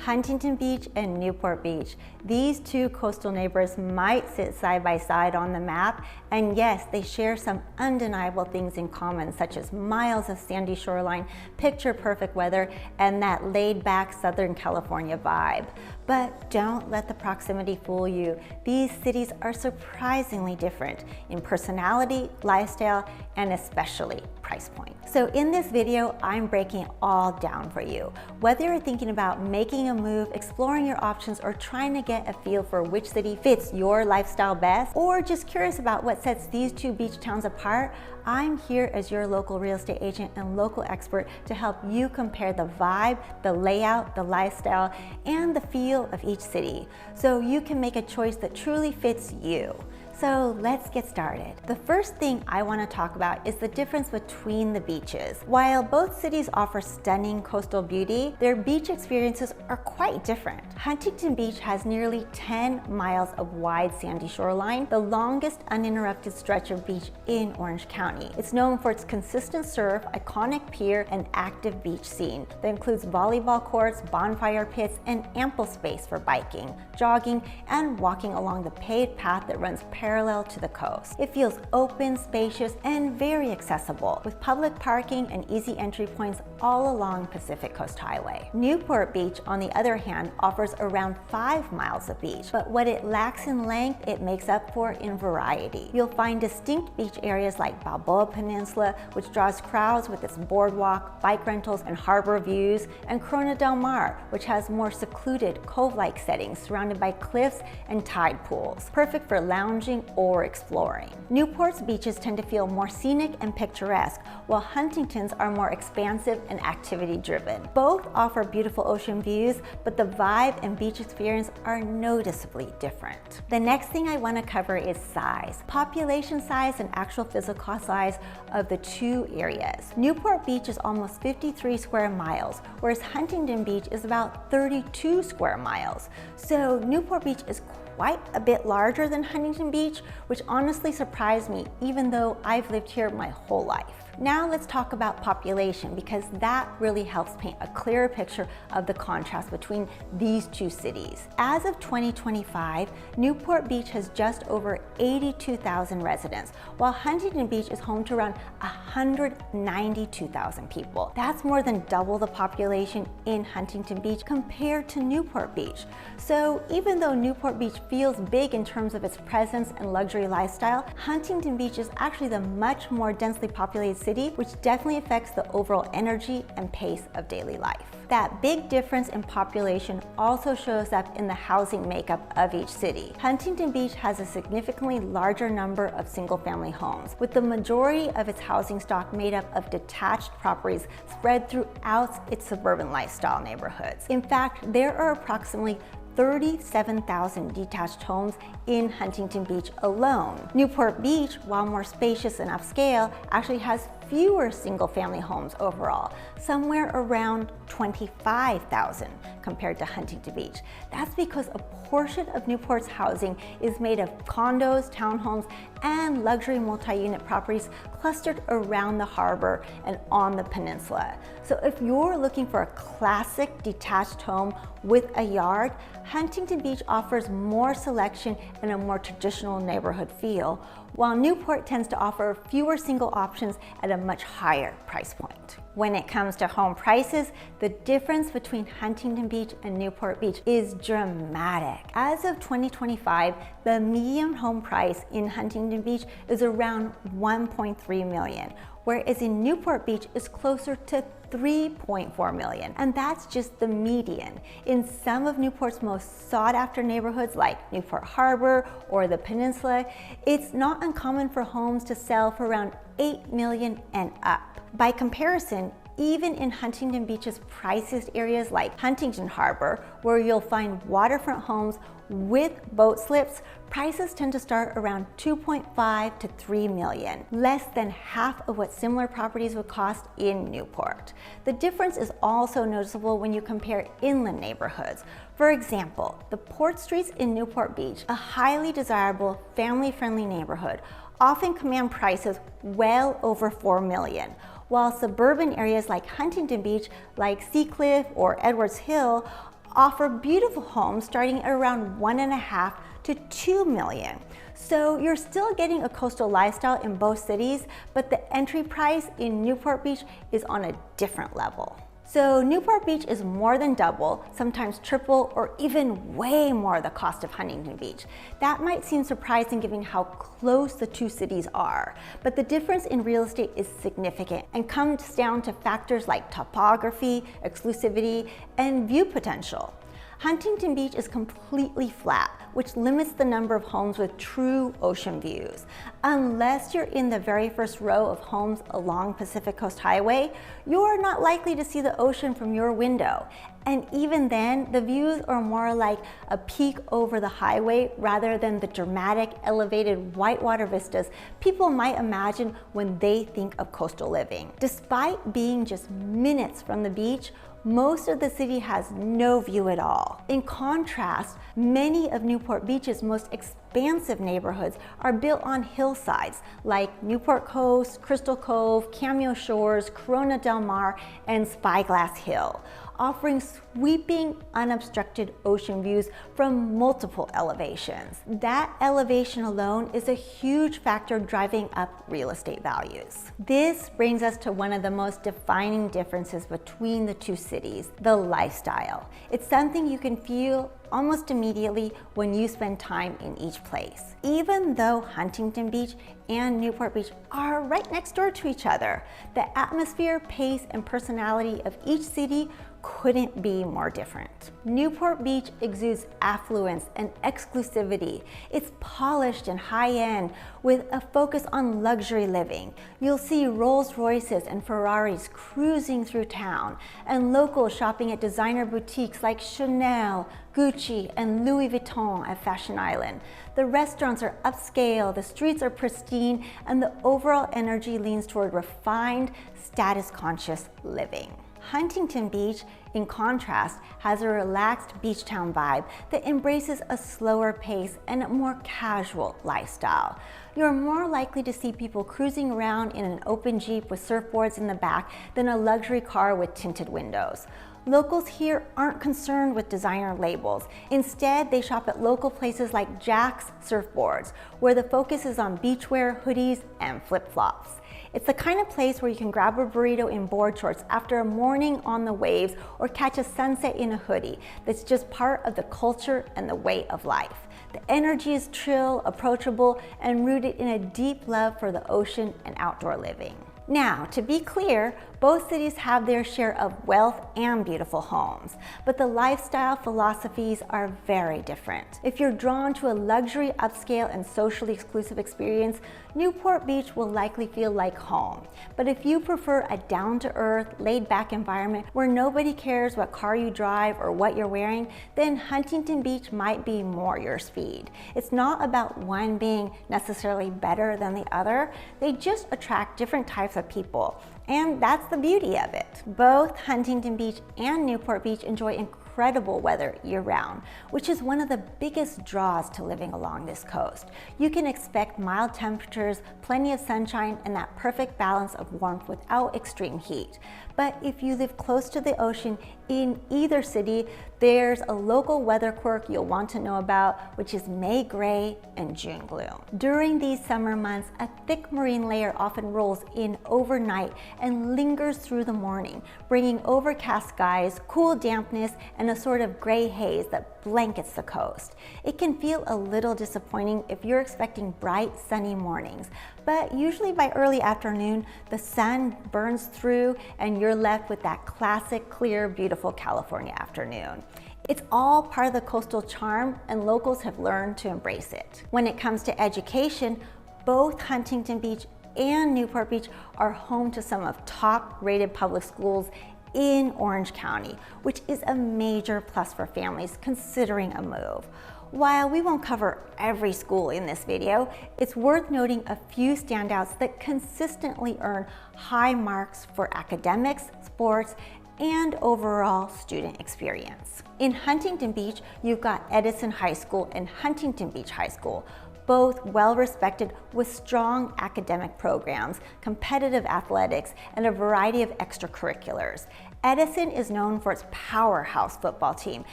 Huntington Beach and Newport Beach. These two coastal neighbors might sit side by side on the map, and yes, they share some undeniable things in common, such as miles of sandy shoreline, picture-perfect weather, and that laid-back Southern California vibe. But don't let the proximity fool you. These cities are surprisingly different in personality, lifestyle, and especially price point. So in this video, I'm breaking it all down for you. Whether you're thinking about making a move, exploring your options, or trying to get a feel for which city fits your lifestyle best, or just curious about what sets these two beach towns apart, I'm here as your local real estate agent and local expert to help you compare the vibe, the layout, the lifestyle, and the feel of each city, so you can make a choice that truly fits you. So let's get started. The first thing I want to talk about is the difference between the beaches. While both cities offer stunning coastal beauty, their beach experiences are quite different. Huntington Beach has nearly 10 miles of wide sandy shoreline, the longest uninterrupted stretch of beach in Orange County. It's known for its consistent surf, iconic pier, and active beach scene that includes volleyball courts, bonfire pits, and ample space for biking, jogging, and walking along the paved path that runs parallel to the coast. It feels open, spacious, and very accessible, with public parking and easy entry points all along Pacific Coast Highway. Newport Beach, on the other hand, offers around 5 miles of beach, but what it lacks in length, it makes up for in variety. You'll find distinct beach areas like Balboa Peninsula, which draws crowds with its boardwalk, bike rentals, and harbor views, and Corona del Mar, which has more secluded cove-like settings surrounded by cliffs and tide pools, perfect for lounging or exploring. Newport's beaches tend to feel more scenic and picturesque, while Huntington's are more expansive and activity-driven. Both offer beautiful ocean views, but the vibe and beach experience are noticeably different. The next thing I want to cover is size. Population size and actual physical size of the two areas. Newport Beach is almost 53 square miles, whereas Huntington Beach is about 32 square miles. So Newport Beach is quite a bit larger than Huntington Beach, which honestly surprised me, even though I've lived here my whole life. Now let's talk about population, because that really helps paint a clearer picture of the contrast between these two cities. As of 2025, Newport Beach has just over 82,000 residents, while Huntington Beach is home to around 192,000 people. That's more than double the population in Huntington Beach compared to Newport Beach. So even though Newport Beach feels big in terms of its presence and luxury lifestyle, Huntington Beach is actually the much more densely populated city, which definitely affects the overall energy and pace of daily life. That big difference in population also shows up in the housing makeup of each city. Huntington Beach has a significantly larger number of single-family homes, with the majority of its housing stock made up of detached properties spread throughout its suburban lifestyle neighborhoods. In fact, there are approximately 37,000 detached homes in Huntington Beach alone. Newport Beach, while more spacious and upscale, actually has fewer single-family homes overall, somewhere around 25,000 compared to Huntington Beach. That's because a portion of Newport's housing is made of condos, townhomes, and luxury multi-unit properties clustered around the harbor and on the peninsula. So if you're looking for a classic detached home with a yard, Huntington Beach offers more selection and a more traditional neighborhood feel, while Newport tends to offer fewer single options at a much higher price point. When it comes to home prices, the difference between Huntington Beach and Newport Beach is dramatic. As of 2025, the median home price in Huntington Beach is around $1.3 million, whereas in Newport Beach is closer to $3.4 million, and that's just the median. In some of Newport's most sought-after neighborhoods like Newport Harbor or the Peninsula, it's not uncommon for homes to sell for around $8 million and up. By comparison, even in Huntington Beach's priciest areas like Huntington Harbor, where you'll find waterfront homes with boat slips, prices tend to start around $2.5 to $3 million, less than half of what similar properties would cost in Newport. The difference is also noticeable when you compare inland neighborhoods. For example, the Port Streets in Newport Beach, a highly desirable, family-friendly neighborhood, often command prices well over $4 million, while suburban areas like Huntington Beach, like Seacliff or Edwards Hill, offer beautiful homes starting at around 1.5 to 2 million. So you're still getting a coastal lifestyle in both cities, but the entry price in Newport Beach is on a different level. So Newport Beach is more than double, sometimes triple, or even way more the cost of Huntington Beach. That might seem surprising given how close the two cities are, but the difference in real estate is significant and comes down to factors like topography, exclusivity, and view potential. Huntington Beach is completely flat, which limits the number of homes with true ocean views. Unless you're in the very first row of homes along Pacific Coast Highway, you're not likely to see the ocean from your window. And even then, the views are more like a peek over the highway rather than the dramatic, elevated whitewater vistas people might imagine when they think of coastal living. Despite being just minutes from the beach, most of the city has no view at all. In contrast, many of Newport Beach's most expansive neighborhoods are built on hillsides like Newport Coast, Crystal Cove, Cameo Shores, Corona del Mar, and Spyglass Hill, offering sweeping, unobstructed ocean views from multiple elevations. That elevation alone is a huge factor driving up real estate values. This brings us to one of the most defining differences between the two cities, the lifestyle. It's something you can feel almost immediately when you spend time in each place. Even though Huntington Beach and Newport Beach are right next door to each other, the atmosphere, pace, and personality of each city couldn't be more different. Newport Beach exudes affluence and exclusivity. It's polished and high-end with a focus on luxury living. You'll see Rolls Royces and Ferraris cruising through town, and locals shopping at designer boutiques like Chanel, Gucci, and Louis Vuitton at Fashion Island. The restaurants are upscale, the streets are pristine, and the overall energy leans toward refined, status-conscious living. Huntington Beach, in contrast, has a relaxed beach town vibe that embraces a slower pace and a more casual lifestyle. You're more likely to see people cruising around in an open Jeep with surfboards in the back than a luxury car with tinted windows. Locals here aren't concerned with designer labels. Instead, they shop at local places like Jack's Surfboards, where the focus is on beachwear, hoodies, and flip-flops. It's the kind of place where you can grab a burrito in board shorts after a morning on the waves or catch a sunset in a hoodie. That's just part of the culture and the way of life. The energy is chill, approachable, and rooted in a deep love for the ocean and outdoor living. Now, to be clear, both cities have their share of wealth and beautiful homes, but the lifestyle philosophies are very different. If you're drawn to a luxury, upscale, and socially exclusive experience, Newport Beach will likely feel like home. But if you prefer a down-to-earth, laid-back environment where nobody cares what car you drive or what you're wearing, then Huntington Beach might be more your speed. It's not about one being necessarily better than the other. They just attract different types of people. And that's the beauty of it. Both Huntington Beach and Newport Beach enjoy incredible weather year-round, which is one of the biggest draws to living along this coast. You can expect mild temperatures, plenty of sunshine, and that perfect balance of warmth without extreme heat. But if you live close to the ocean in either city, there's a local weather quirk you'll want to know about, which is May gray and June gloom. During these summer months, a thick marine layer often rolls in overnight and lingers through the morning, bringing overcast skies, cool dampness, and a sort of gray haze that blankets the coast. It can feel a little disappointing if you're expecting bright, sunny mornings, but usually by early afternoon, the sun burns through and you're left with that classic, clear, beautiful California afternoon. It's all part of the coastal charm, and locals have learned to embrace it. When it comes to education, both Huntington Beach and Newport Beach are home to some of top-rated public schools in Orange County, which is a major plus for families considering a move. While we won't cover every school in this video, it's worth noting a few standouts that consistently earn high marks for academics, sports, and overall student experience. In Huntington Beach, you've got Edison High School and Huntington Beach High School, both well-respected with strong academic programs, competitive athletics, and a variety of extracurriculars. Edison is known for its powerhouse football team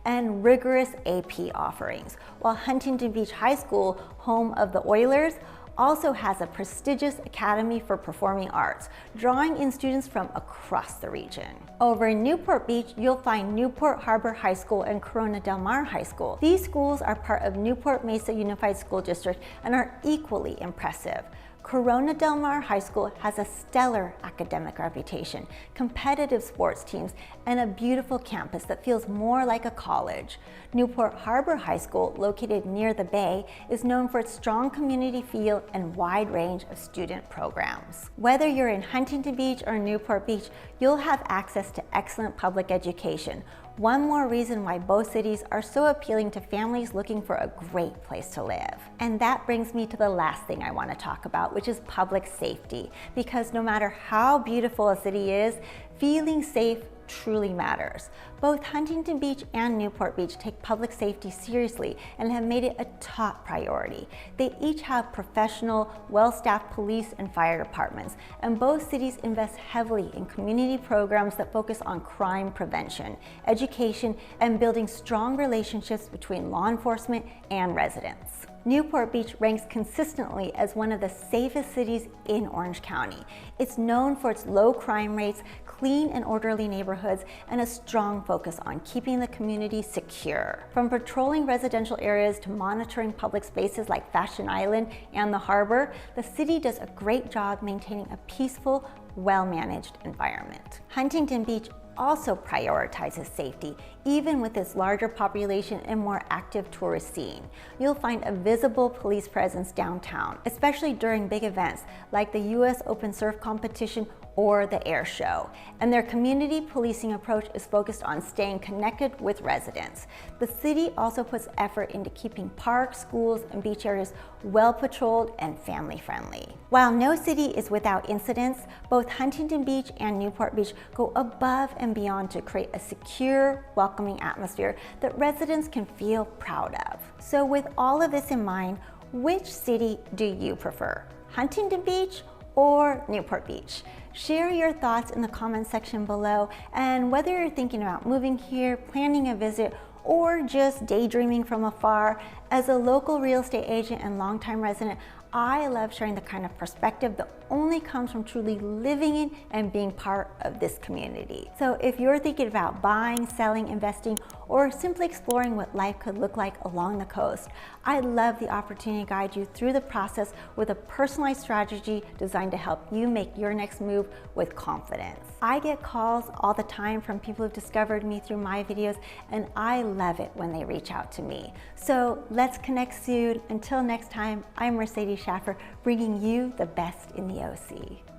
and rigorous AP offerings, while Huntington Beach High School, home of the Oilers, also has a prestigious academy for performing arts, drawing in students from across the region. Over in Newport Beach, you'll find Newport Harbor High School and Corona Del Mar High School. These schools are part of Newport Mesa Unified School District and are equally impressive. Corona Del Mar High School has a stellar academic reputation, competitive sports teams, and a beautiful campus that feels more like a college. Newport Harbor High School, located near the bay, is known for its strong community feel and wide range of student programs. Whether you're in Huntington Beach or Newport Beach, you'll have access to excellent public education. One more reason why both cities are so appealing to families looking for a great place to live. And that brings me to the last thing I want to talk about, which is public safety. Because no matter how beautiful a city is, feeling safe truly matters. Both Huntington Beach and Newport Beach take public safety seriously and have made it a top priority. They each have professional, well-staffed police and fire departments, and both cities invest heavily in community programs that focus on crime prevention, education, and building strong relationships between law enforcement and residents. Newport Beach ranks consistently as one of the safest cities in Orange County. It's known for its low crime rates, clean and orderly neighborhoods, and a strong focus on keeping the community secure. From patrolling residential areas to monitoring public spaces like Fashion Island and the harbor, the city does a great job maintaining a peaceful, well-managed environment. Huntington Beach also prioritizes safety, even with its larger population and more active tourist scene. You'll find a visible police presence downtown, especially during big events like the US Open Surf Competition or the air show. And their community policing approach is focused on staying connected with residents. The city also puts effort into keeping parks, schools, and beach areas well patrolled and family friendly. While no city is without incidents, both Huntington Beach and Newport Beach go above and beyond to create a secure, welcoming atmosphere that residents can feel proud of. So with all of this in mind, which city do you prefer? Huntington Beach or Newport Beach? Share your thoughts in the comments section below, and whether you're thinking about moving here, planning a visit, or just daydreaming from afar, as a local real estate agent and longtime resident, I love sharing the kind of perspective that only comes from truly living in and being part of this community. So if you're thinking about buying, selling, investing, or simply exploring what life could look like along the coast, I'd love the opportunity to guide you through the process with a personalized strategy designed to help you make your next move with confidence. I get calls all the time from people who've discovered me through my videos, and I love it when they reach out to me. So let's connect soon. Until next time, I'm Mercedes Shaffer, bringing you the best in the OC.